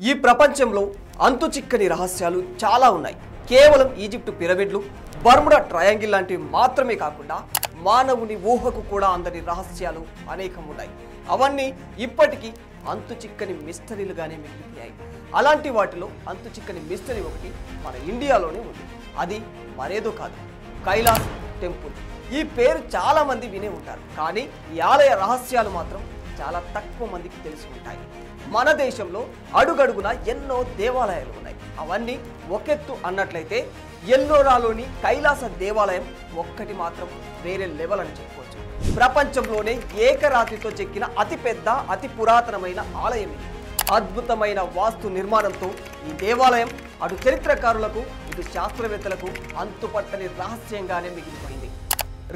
ఈ ప్రపంచంలో అంతుచిక్కని రహస్యాలు చాలా ఉన్నాయి. కేవలం ఈజిప్ట్ పిరమిడ్లు, బర్ముడా ట్రయాంగిల్ లాంటివి మాత్రమే కాకుండా మానవుని ఊహకు కూడా అందని రహస్యాలు అనేకం ఉన్నాయి. అవన్నీ ఇప్పటికీ అంతుచిక్కని మిస్టరీలుగానే మిగిలిపోయాయి. అలాంటి వాటిలో అంతుచిక్కని మిస్టరీ ఒకటి మన ఇండియాలోనే ఉంది. అది మరేదో కాదు, కైలాస్ టెంపుల్. ఈ పేరు చాలా మంది వినే ఉంటారు, కానీ ఈ ఆలయ రహస్యాలు మాత్రం చాలా తక్కువ మందికి తెలిసి ఉంటాయి. మన దేశంలో అడుగడుగున ఎన్నో దేవాలయాలు ఉన్నాయి. అవన్నీ ఒకెత్తు అన్నట్లయితే ఎల్లోరాలోని కైలాస దేవాలయం ఒక్కటి మాత్రం వేరే లెవెల్ అని చెప్పుకోవచ్చు. ప్రపంచంలోనే ఏకరాతితో చెక్కిన అతిపెద్ద అతి పురాతనమైన ఆలయం ఇది. అద్భుతమైన వాస్తు నిర్మాణంతో ఈ దేవాలయం అటు చరిత్రకారులకు ఇటు శాస్త్రవేత్తలకు అంతుపట్టని రహస్యంగానే మిగిలిపోయింది.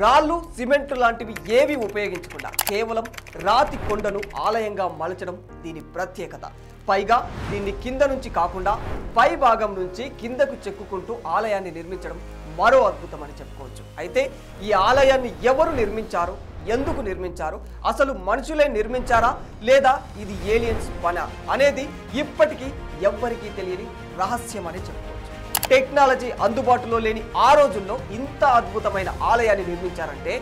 రాళ్ళు, సిమెంట్ లాంటివి ఏవి ఉపయోగించకుండా కేవలం రాతి కొండను ఆలయంగా మలచడం దీని ప్రత్యేకత. పైగా దీన్ని కింద నుంచి కాకుండా పై భాగం నుంచి కిందకు చెక్కుకుంటూ ఆలయాన్ని నిర్మించడం మరో అద్భుతం అని చెప్పుకోవచ్చు. అయితే ఈ ఆలయాన్ని ఎవరు నిర్మించారు, ఎందుకు నిర్మించారు, అసలు మనుషులే నిర్మించారా లేదా ఇది ఏలియన్స్ పనా అనేది ఇప్పటికీ ఎవ్వరికీ తెలియని రహస్యం అని చెప్పుకోవచ్చు. టెక్నాలజీ అందుబాటులో లేని ఆ రోజుల్లో ఇంత అద్భుతమైన ఆలయాన్ని నిర్మించారంటే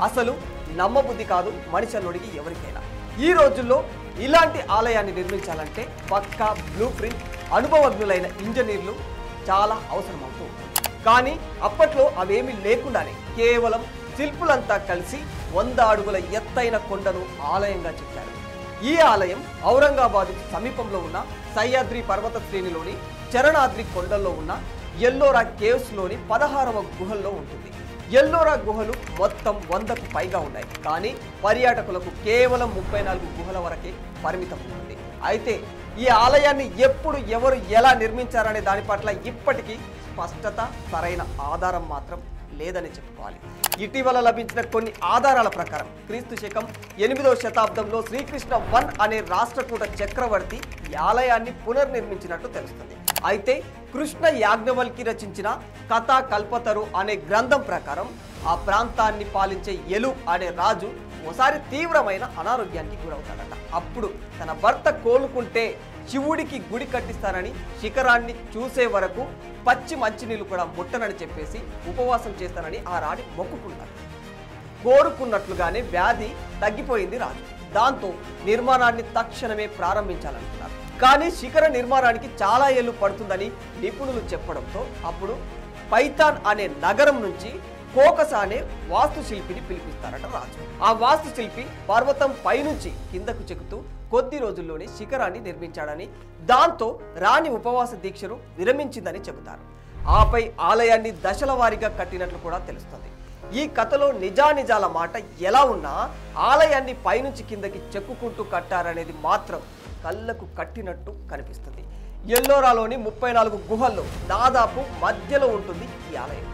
అసలు నమ్మబుద్ధి కాదు మనిషి అన్నోడికి ఎవరికైనా. ఈ రోజుల్లో ఇలాంటి ఆలయాన్ని నిర్మించాలంటే పక్కా బ్లూ ప్రింట్, అనుభవజ్ఞులైన ఇంజనీర్లు చాలా అవసరమవుతూ ఉంటుంది. కానీ అప్పట్లో అవేమీ లేకుండానే కేవలం శిల్పులంతా కలిసి 100 అడుగుల ఎత్తైన కొండను ఆలయంగా చెక్కారు. ఈ ఆలయం ఔరంగాబాద్ సమీపంలో ఉన్న సహ్యాద్రి పర్వత శ్రేణిలోని చరణాద్రి కొండల్లో ఉన్న ఎల్లోరా కేవ్స్ లోని 16వ గుహల్లో ఉంటుంది. ఎల్లోరా గుహలు మొత్తం 100కు పైగా ఉన్నాయి, కానీ పర్యాటకులకు కేవలం 34 గుహల వరకే పరిమితం ఉంటుంది. అయితే ఈ ఆలయాన్ని ఎప్పుడు ఎవరు ఎలా నిర్మించారనే దాని పట్ల ఇప్పటికీ స్పష్టత, సరైన ఆధారం మాత్రం లేదని చెప్పుకోవాలి. ఇటీవల లభించిన కొన్ని ఆధారాల ప్రకారం క్రీస్తు శకం 8వ శతాబ్దంలో శ్రీకృష్ణ వన్ అనే రాష్ట్రకూట చక్రవర్తి ఈ ఆలయాన్ని పునర్నిర్మించినట్టు తెలుస్తుంది. అయితే కృష్ణ యాజ్ఞవల్కి రచించిన కథా కల్పతరు అనే గ్రంథం ప్రకారం ఆ ప్రాంతాన్ని పాలించే ఎలు అనే రాజు ఓసారి తీవ్రమైన అనారోగ్యానికి గురవుతాడట. అప్పుడు తన భర్త కోలుకుంటే శివుడికి గుడి కట్టిస్తానని శిఖరాన్ని చూసే వరకు పచ్చి మంచినీళ్ళు కూడా ముట్టనని చెప్పేసి ఉపవాసం చేస్తానని ఆ రాణి మొక్కుకున్నాడు. కోరుకున్నట్లుగానే వ్యాధి తగ్గిపోయింది రాజు. దాంతో నిర్మాణాన్ని తక్షణమే ప్రారంభించాలనుకున్నారు. కానీ శిఖర నిర్మాణానికి చాలా ఏళ్ళు పడుతుందని నిపుణులు చెప్పడంతో అప్పుడు పైథాన్ అనే నగరం నుంచి కోకస అనే వాస్తుశిల్పిని పిలిపిస్తారట రాజు. ఆ వాస్తుశిల్పి పర్వతం పైనుంచి కిందకు చెక్కుతూ కొద్ది రోజుల్లోనే శిఖరాన్ని నిర్మించాడని, దాంతో రాణి ఉపవాస దీక్షను విరమించిందని చెబుతారు. ఆపై ఆలయాన్ని దశల వారీగా కట్టినట్లు కూడా తెలుస్తుంది. ఈ కథలో నిజానిజాల మాట ఎలా ఉన్నా ఆలయాన్ని పైనుంచి కిందకి చెక్కుకుంటూ కట్టారనేది మాత్రం కళ్ళకు కట్టినట్టు కనిపిస్తుంది. ఎల్లోరాలోని 34 గుహల్లో దాదాపు మధ్యలో ఉంటుంది ఈ ఆలయం.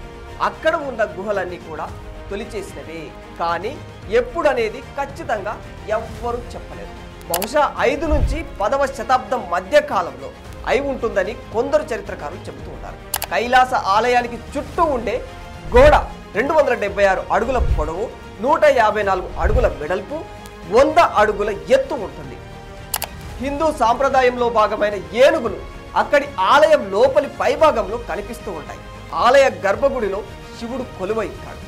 అక్కడ ఉన్న గుహలన్నీ కూడా తొలిచేసినవే, కానీ ఎప్పుడనేది ఖచ్చితంగా ఎవ్వరూ చెప్పలేరు. బహుశా 5 నుంచి 10వ శతాబ్దం మధ్య కాలంలో అయి ఉంటుందని కొందరు చరిత్రకారులు చెబుతూ ఉంటారు. కైలాస ఆలయానికి చుట్టూ ఉండే గోడ 276 అడుగుల పొడవు, 154 అడుగుల వెడల్పు, 100 అడుగుల ఎత్తు ఉంటుంది. హిందూ సాంప్రదాయంలో భాగమైన ఏనుగులు అక్కడి ఆలయం లోపలి పైభాగంలో కనిపిస్తూ ఉంటాయి. ఆలయ గర్భగుడిలో శివుడు కొలువై ఉంటాడు.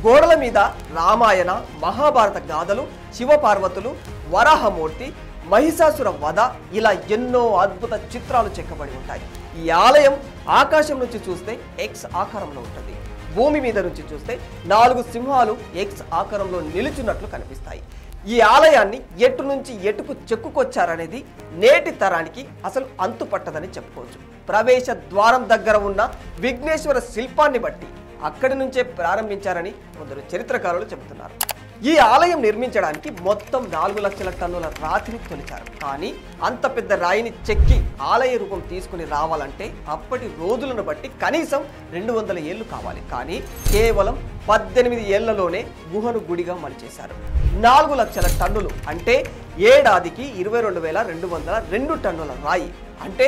గోడల మీద రామాయణ, మహాభారత గాథలు, శివపార్వతులు, వరాహమూర్తి, మహిషాసుర వధ ఇలా ఎన్నో అద్భుత చిత్రాలు చెక్కబడి ఉంటాయి. ఈ ఆలయం ఆకాశం నుంచి చూస్తే ఎక్స్ ఆకారంలో ఉంటుంది. భూమి మీద నుంచి చూస్తే 4 సింహాలు ఎక్స్ ఆకారంలో నిలుచున్నట్లు కనిపిస్తాయి. ఈ ఆలయాన్ని ఎటు నుంచి ఎటుకు చెక్కుకొచ్చారనేది నేటి తరానికి అసలు అంతుపట్టదని చెప్పుకోవచ్చు. ప్రవేశ ద్వారం దగ్గర ఉన్న విఘ్నేశ్వర శిల్పాన్ని బట్టి అక్కడి నుంచే ప్రారంభించారని కొందరు చరిత్రకారులు చెబుతున్నారు. ఈ ఆలయం నిర్మించడానికి మొత్తం 4 లక్షల టన్నుల రాతిని తొలిచారు. కానీ అంత పెద్ద రాయిని చెక్కి ఆలయ రూపం తీసుకుని రావాలంటే అప్పటి రోజులను బట్టి కనీసం 200 ఏళ్ళు కావాలి. కానీ కేవలం 18 ఏళ్లలోనే గుహను గుడిగా మలిచేశారు. 4 లక్షల టన్నులు అంటే ఏడాదికి 22,202 టన్నుల రాయి. అంటే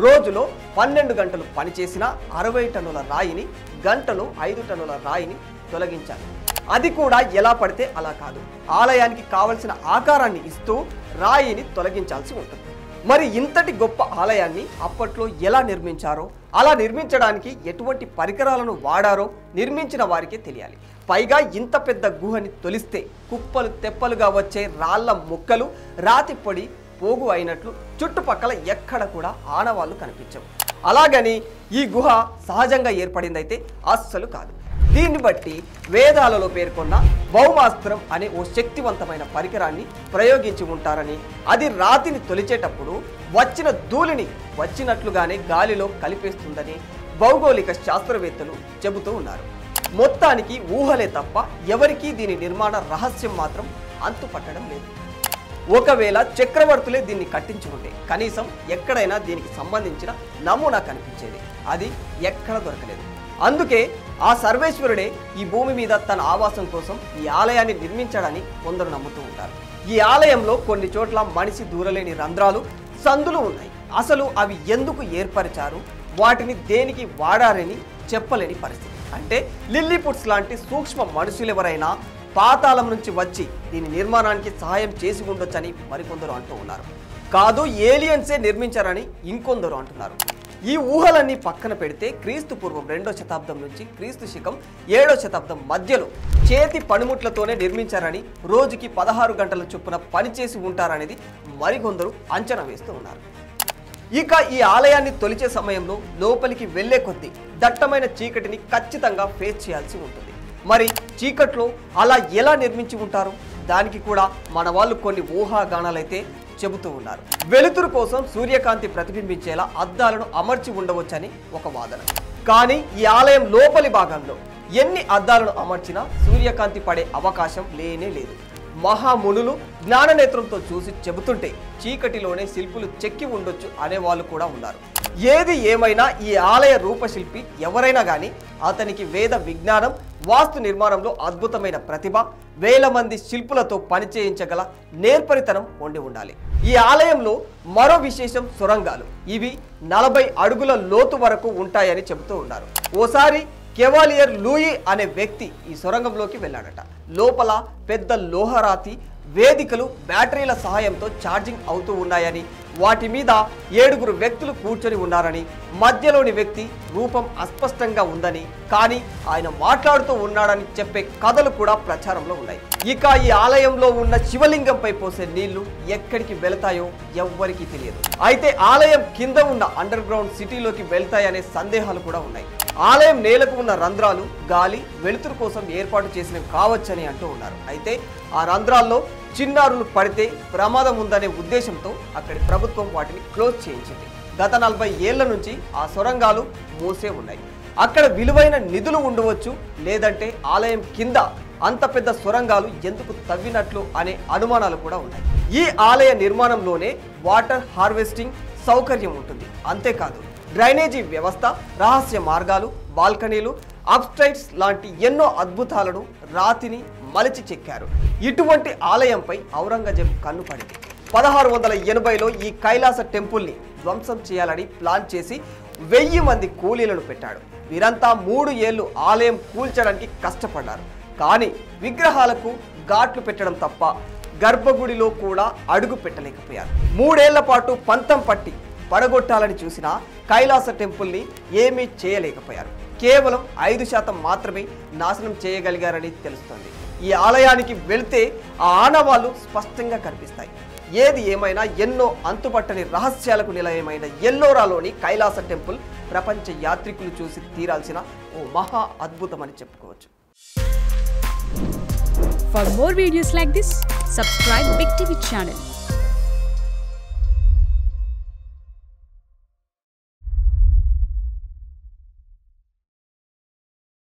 రోజులో 12 గంటలు పనిచేసిన 60 టన్నుల రాయిని గంటలో 5 టన్నుల రాయిని తొలగించారు. అది కూడా ఎలా పడితే అలా కాదు, ఆలయానికి కావలసిన ఆకారాన్ని ఇస్తూ రాయిని తొలగించాల్సి ఉంటుంది. మరి ఇంతటి గొప్ప ఆలయాన్ని అప్పట్లో ఎలా నిర్మించారో, అలా నిర్మించడానికి ఎటువంటి పరికరాలను వాడారో నిర్మించిన వారికే తెలియాలి. పైగా ఇంత పెద్ద గుహని తొలిస్తే కుప్పలు తెప్పలుగా వచ్చే రాళ్ల ముక్కలు రాతి పొడి పోగు అయినట్లు చుట్టుపక్కల ఎక్కడ కూడా ఆనవాళ్లు కనిపించవు. అలాగని ఈ గుహ సహజంగా ఏర్పడిందైతే అస్సలు కాదు. దీన్ని బట్టి వేదాలలో పేర్కొన్న భౌమాస్త్రం అనే ఓ శక్తివంతమైన పరికరాన్ని ప్రయోగించి ఉంటారని, అది రాతిని తొలిచేటప్పుడు వచ్చిన ధూళిని వచ్చినట్లుగానే గాలిలో కలిపేస్తుందని భౌగోళిక శాస్త్రవేత్తలు చెబుతూ ఉన్నారు. మొత్తానికి ఊహలే తప్ప ఎవరికీ దీని నిర్మాణ రహస్యం మాత్రం అంతుపట్టడం లేదు. ఒకవేళ చక్రవర్తులే దీన్ని కట్టించి ఉంటే కనీసం ఎక్కడైనా దీనికి సంబంధించిన నమూనా కనిపించేది. అది ఎక్కడ దొరకలేదు. అందుకే ఆ సర్వేశ్వరుడే ఈ భూమి మీద తన ఆవాసం కోసం ఈ ఆలయాన్ని నిర్మించాడని కొందరు నమ్ముతూ ఉంటారు. ఈ ఆలయంలో కొన్ని చోట్ల మనిషి దూరలేని రంధ్రాలు, సందులు ఉన్నాయి. అసలు అవి ఎందుకు ఏర్పరిచారు, వాటిని దేనికి వాడారని చెప్పలేని పరిస్థితి. అంటే లిల్లీపుట్స్ లాంటి సూక్ష్మ మనుషులెవరైనా పాతాళం నుంచి వచ్చి దీని నిర్మాణానికి సహాయం చేసి ఉండొచ్చని మరికొందరు అంటూ ఉన్నారు. కాదు, ఏలియన్సే నిర్మించారని ఇంకొందరు అంటున్నారు. ఈ ఊహలన్నీ పక్కన పెడితే క్రీస్తు పూర్వం 2వ శతాబ్దం నుంచి క్రీస్తు శకం 7వ శతాబ్దం మధ్యలో చేతి పనిముట్లతోనే నిర్మించారని, రోజుకి 16 గంటల చొప్పున పనిచేసి ఉంటారనేది మరికొందరు అంచనా వేస్తూ ఉన్నారు. ఇక ఈ ఆలయాన్ని తొలిచే సమయంలో లోపలికి వెళ్లే కొద్దీ దట్టమైన చీకటిని ఖచ్చితంగా ఫేస్ చేయాల్సి ఉంటుంది. మరి చీకట్లో అలా ఎలా నిర్మించి ఉంటారు? దానికి కూడా మన వాళ్ళు కొన్ని ఊహాగానాలైతే చెబుతూ ఉన్నారు. వెలుతురు కోసం సూర్యకాంతి ప్రతిబింబించేలా అద్దాలను అమర్చి ఉండవచ్చని ఒక వాదన. కానీ ఈ ఆలయం లోపలి భాగంలో ఎన్ని అద్దాలను అమర్చినా సూర్యకాంతి పడే అవకాశం లేనే లేదు. మహామునులు జ్ఞాననేత్రంతో చూసి చెబుతుంటే చీకటిలోనే శిల్పులు చెక్కి ఉండొచ్చు అనేవాళ్ళు కూడా ఉన్నారు. ఏది ఏమైనా ఈ ఆలయ రూపశిల్పి ఎవరైనా కానీ అతనికి వేద విజ్ఞానం, వాస్తు నిర్మాణంలో అద్భుతమైన ప్రతిభ, వేల మంది శిల్పులతో పనిచేయించగల నేర్పరితనం ఉండి ఉండాలి. ఈ ఆలయంలో మరో విశేషం సొరంగాలు. ఇవి 40 అడుగుల లోతు వరకు ఉంటాయని చెబుతూ ఉన్నారు. ఓసారి కెవాలియర్ లూయి అనే వ్యక్తి ఈ సొరంగంలోకి వెళ్ళాడట. లోపల పెద్ద లోహరాతి వేదికలు బ్యాటరీల సహాయంతో ఛార్జింగ్ అవుతూ ఉన్నాయని, వాటి మీద 7 వ్యక్తులు కూర్చొని ఉన్నారని, మధ్యలోని వ్యక్తి రూపం అస్పష్టంగా ఉందని, కానీ ఆయన మాట్లాడుతూ ఉన్నాడని చెప్పే కథలు కూడా ప్రచారంలో ఉన్నాయి. ఇక ఈ ఆలయంలో ఉన్న శివలింగంపై పోసే నీళ్లు ఎక్కడికి వెళతాయో ఎవ్వరికీ తెలియదు. అయితే ఆలయం కింద ఉన్న అండర్ గ్రౌండ్ సిటీలోకి వెళ్తాయనే సందేహాలు కూడా ఉన్నాయి. ఆలయం నేలకు ఉన్న రంధ్రాలు గాలి, వెలుతురు కోసం ఏర్పాటు చేసినవి కావచ్చని అంటూ ఉన్నారు. అయితే ఆ రంధ్రాల్లో చిన్నారులు పడితే ప్రమాదం ఉందనే ఉద్దేశంతో అక్కడి ప్రభుత్వం వాటిని క్లోజ్ చేయించింది. గత 40 ఏళ్ల నుంచి ఆ సొరంగాలు మూసే ఉన్నాయి. అక్కడ విలువైన నిధులు ఉండవచ్చు, లేదంటే ఆలయం కింద అంత పెద్ద సొరంగాలు ఎందుకు తవ్వినట్లు అనే అనుమానాలు కూడా ఉన్నాయి. ఈ ఆలయ నిర్మాణంలోనే వాటర్ హార్వెస్టింగ్ సౌకర్యం ఉంటుంది. అంతేకాదు డ్రైనేజీ వ్యవస్థ, రహస్య మార్గాలు, బాల్కనీలు, అప్స్టైట్స్ లాంటి ఎన్నో అద్భుతాలను రాతిని మలిచి చెక్కారు. ఇటువంటి ఆలయంపై ఔరంగజేబు కన్ను పడింది. 1680లో ఈ కైలాస టెంపుల్ని ధ్వంసం చేయాలని ప్లాన్ చేసి 1000 మంది కూలీలను పెట్టాడు. వీరంతా 3 ఏళ్లు ఆలయం కూల్చడానికి కష్టపడ్డారు. కానీ విగ్రహాలకు ఘాట్లు పెట్టడం తప్ప గర్భగుడిలో కూడా అడుగు పెట్టలేకపోయారు. 3 ఏళ్ల పాటు పంతం పట్టి పడగొట్టాలని చూసిన కైలాస టెంపుల్ని ఏమీ చేయలేకపోయారు. కేవలం 5% మాత్రమే నాశనం చేయగలిగారని తెలుస్తోంది. ఈ ఆలయానికి వెళ్తే ఆ ఆనవాళ్లు స్పష్టంగా కనిపిస్తాయి. ఏది ఏమైనా ఎన్నో అంతుపట్టని రహస్యాలకు నిలయమైన ఎల్లోరాలోని కైలాస టెంపుల్ ప్రపంచ యాత్రికులు చూసి తీరాల్సిన ఓ మహా అద్భుతమని చెప్పుకోవచ్చు. For more videos like this, subscribe Big TV channel.